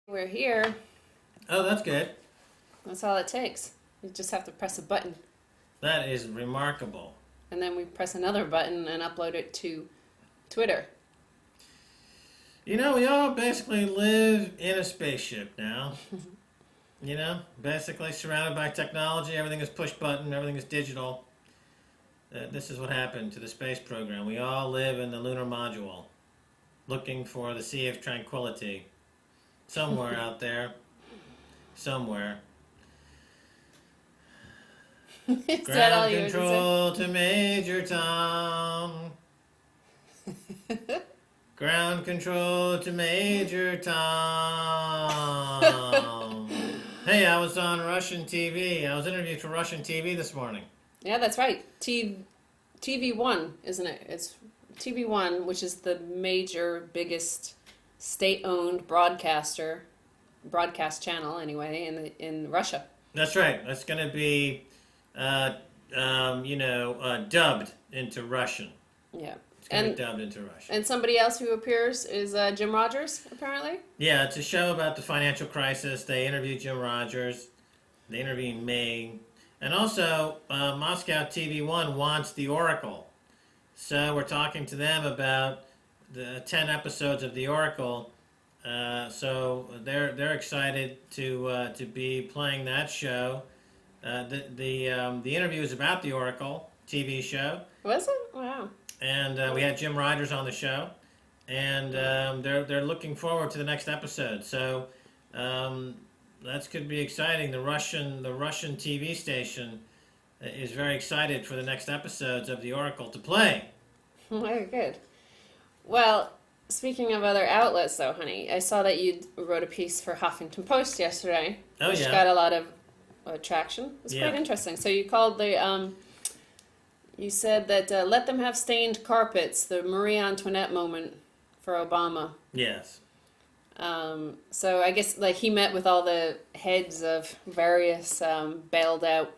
We're here. Oh, that's good. That's all it takes. You just have to press a button, That is remarkable. and then we press another button and upload it to Twitter. You know, we all basically live in a spaceship now. Basically surrounded by technology. Everything is push button, everything is digital. This is what happened to the space program. We all live in the lunar module, looking for the Sea of Tranquility. Somewhere out there. Somewhere. Is that all Ground you would say? control to Major Tom. Ground control to Major Tom. Hey, I was on Russian TV. I was interviewed for Russian TV this morning. Yeah, that's right. TV1, isn't it? It's TV1, which is the major, biggest state-owned broadcast channel anyway in Russia. That's right. That's going to be, dubbed into Russian. Yeah. It's going to be dubbed into Russian. And somebody else who appears is Jim Rogers, apparently. Yeah, it's a show about the financial crisis. They interviewed Jim Rogers. They interviewed me. And also, Moscow TV1 wants the Oracle. So we're talking to them about the 10 episodes of the Oracle. So they're excited to be playing that show. The interview is about the Oracle TV show. Was it? Wow. And we had Jim Rogers on the show, and they're looking forward to the next episode. So that could be exciting. The Russian TV station is very excited for the next episodes of the Oracle to play. Very good. Well, speaking of other outlets, though, honey, I saw that you wrote a piece for Huffington Post yesterday, Oh, which yeah. got a lot of traction. It's Yeah. quite interesting. So you called you said that let them have stained carpets, the Marie Antoinette moment for Obama. Yes. So I guess he met with all the heads of various bailed out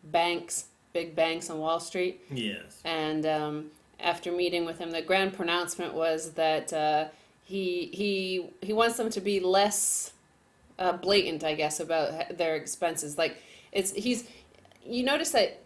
banks, big banks on Wall Street. Yes. And after meeting with him, the grand pronouncement was that he wants them to be less blatant, I guess, about their expenses. You notice that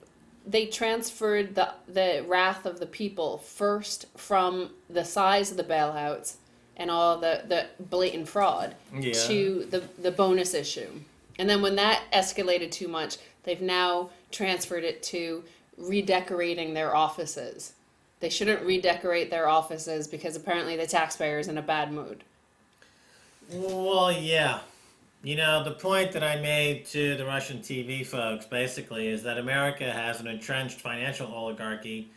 they transferred the wrath of the people first from the size of the bailouts and all the blatant fraud to the bonus issue. And then when that escalated too much, they've now transferred it to redecorating their offices. They shouldn't redecorate their offices because apparently the taxpayer is in a bad mood. Well, yeah. The point that I made to the Russian TV folks basically is that America has an entrenched financial oligarchy,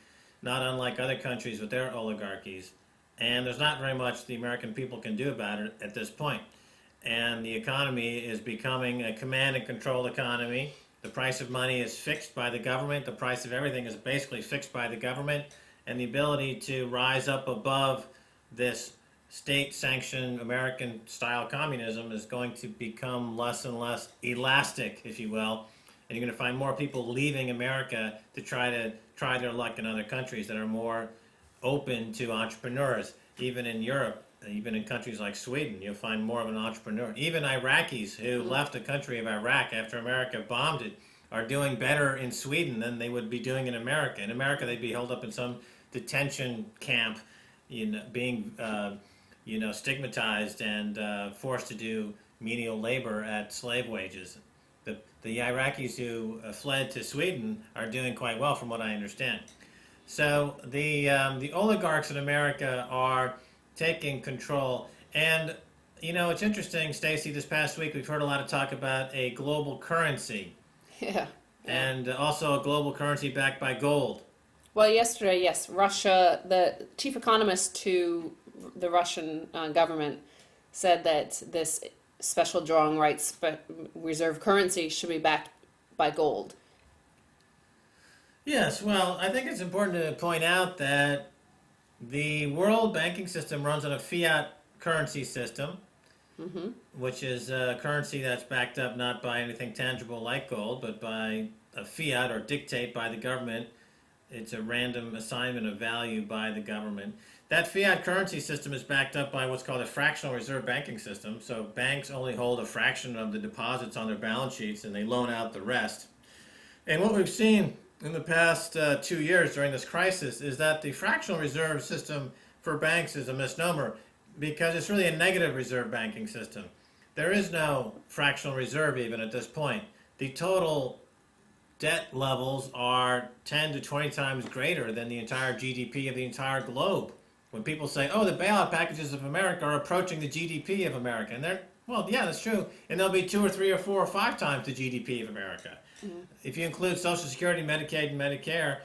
not unlike other countries with their oligarchies. And there's not very much the American people can do about it at this point. And the economy is becoming a command and control economy. The price of money is fixed by the government. The price of everything is basically fixed by the government. And the ability to rise up above this state-sanctioned American-style communism is going to become less and less elastic, if you will. And you're going to find more people leaving America to try their luck in other countries that are more open to entrepreneurs. Even in Europe, even in countries like Sweden, you'll find more of an entrepreneur. Even Iraqis who left the country of Iraq after America bombed it are doing better in Sweden than they would be doing in America. In America, they'd be held up in some detention camp, being stigmatized and forced to do menial labor at slave wages. The Iraqis who fled to Sweden are doing quite well, from what I understand. So the oligarchs in America are taking control. And, it's interesting, Stacy, this past week we've heard a lot of talk about a global currency. Yeah. And also a global currency backed by gold. Well, yesterday, yes, Russia, the chief economist to the Russian government said that this special drawing rights reserve currency should be backed by gold. Yes, well, I think it's important to point out that the world banking system runs on a fiat currency system, which is a currency that's backed up not by anything tangible like gold, but by a fiat or dictate by the government. It's a random assignment of value by the government. That fiat currency system is backed up by what's called a fractional reserve banking system. So banks only hold a fraction of the deposits on their balance sheets and they loan out the rest. And what we've seen in the past 2 years during this crisis is that the fractional reserve system for banks is a misnomer because it's really a negative reserve banking system. There is no fractional reserve even at this point. The total debt levels are 10 to 20 times greater than the entire GDP of the entire globe. When people say, oh, the bailout packages of America are approaching the GDP of America, and well, yeah, that's true, and they'll be 2 or 3 or 4 or 5 times the GDP of America. Mm-hmm. If you include Social Security, Medicaid, and Medicare,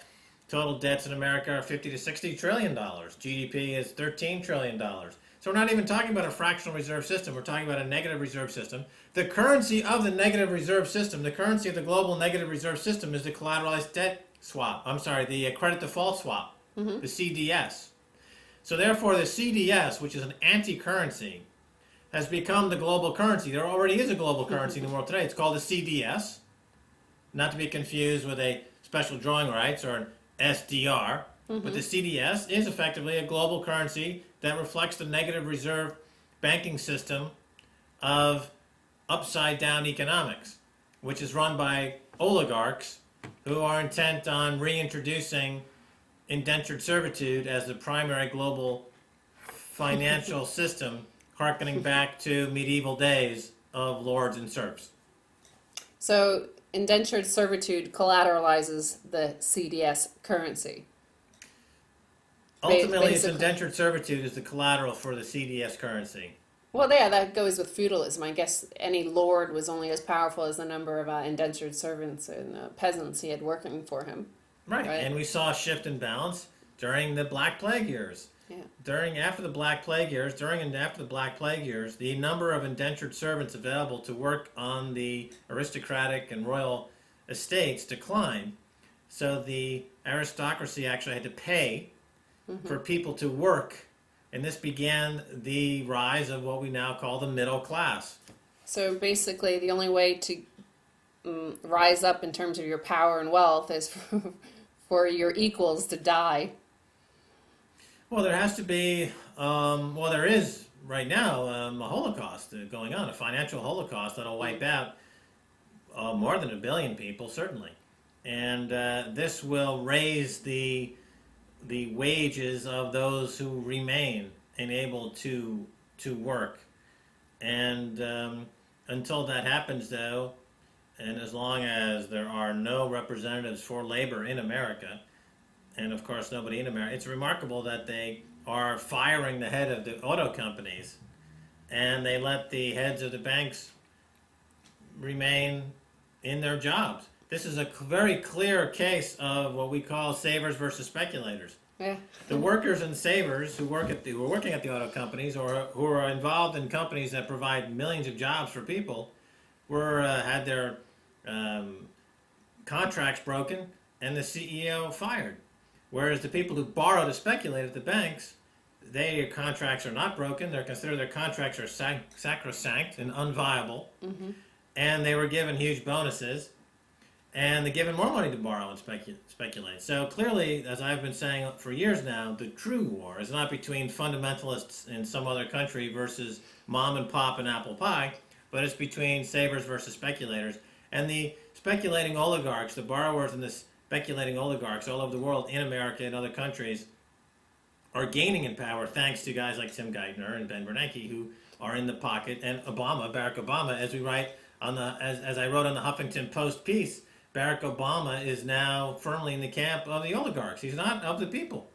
total debts in America are $50 to $60 trillion. GDP is $13 trillion. So we're not even talking about a fractional reserve system. We're talking about a negative reserve system. The currency of the negative reserve system, the currency of the global negative reserve system is the collateralized debt swap. I'm sorry, the credit default swap, the CDS. So therefore, the CDS, which is an anti-currency, has become the global currency. There already is a global currency in the world today. It's called the CDS, not to be confused with a special drawing rights or an SDR. But the CDS is effectively a global currency that reflects the negative reserve banking system of upside-down economics, which is run by oligarchs who are intent on reintroducing indentured servitude as the primary global financial system, harkening back to medieval days of lords and serfs. So indentured servitude collateralizes the CDS currency. Ultimately, it's indentured servitude is the collateral for the CDS currency. Well, yeah, that goes with feudalism. I guess any lord was only as powerful as the number of indentured servants and peasants he had working for him. Right, and we saw a shift in balance during the Black Plague years. Yeah. During and after the Black Plague years, the number of indentured servants available to work on the aristocratic and royal estates declined. So the aristocracy actually had to pay for people to work, and this began the rise of what we now call the middle class. So basically, the only way to rise up in terms of your power and wealth is for your equals to die. Well, there has to be, there is right now a Holocaust going on, a financial Holocaust that'll wipe out more than 1 billion people, certainly. And this will raise the wages of those who remain unable to work. And until that happens, though, and as long as there are no representatives for labor in America, and of course nobody in America, it's remarkable that they are firing the head of the auto companies and they let the heads of the banks remain in their jobs. This is a very clear case of what we call savers versus speculators. Yeah. The workers and savers who are working at the auto companies or who are involved in companies that provide millions of jobs for people had their contracts broken and the CEO fired. Whereas the people who borrow to speculate at the banks, their contracts are not broken. They're considered their contracts are sacrosanct and unviable, and they were given huge bonuses. And they're given more money to borrow and speculate. So clearly, as I've been saying for years now, the true war is not between fundamentalists in some other country versus mom and pop and apple pie, but it's between savers versus speculators. And the speculating oligarchs, the borrowers and the speculating oligarchs all over the world, in America and other countries, are gaining in power thanks to guys like Tim Geithner and Ben Bernanke, who are in the pocket, and Barack Obama, as we write as I wrote on the Huffington Post piece. Barack Obama is now firmly in the camp of the oligarchs. He's not of the people.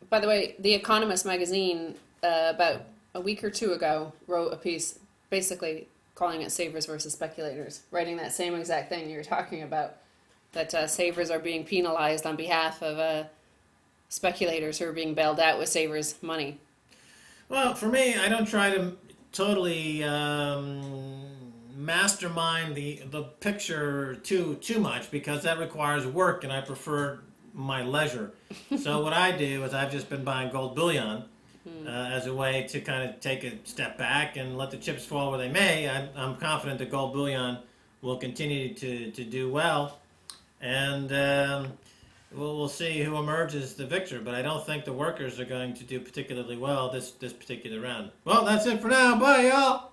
By the way, The Economist magazine, about a week or two ago, wrote a piece basically calling it savers versus speculators, writing that same exact thing you're talking about, that savers are being penalized on behalf of speculators who are being bailed out with savers' money. Well, for me, I don't try to totally mastermind the picture too much, because that requires work and I prefer my leisure. So what I do is I've just been buying gold bullion as a way to kind of take a step back and let the chips fall where they may. I'm confident that gold bullion will continue to do well, and we'll see who emerges the victor, but I don't think the workers are going to do particularly well this particular round. Well, that's it for now. Bye, y'all.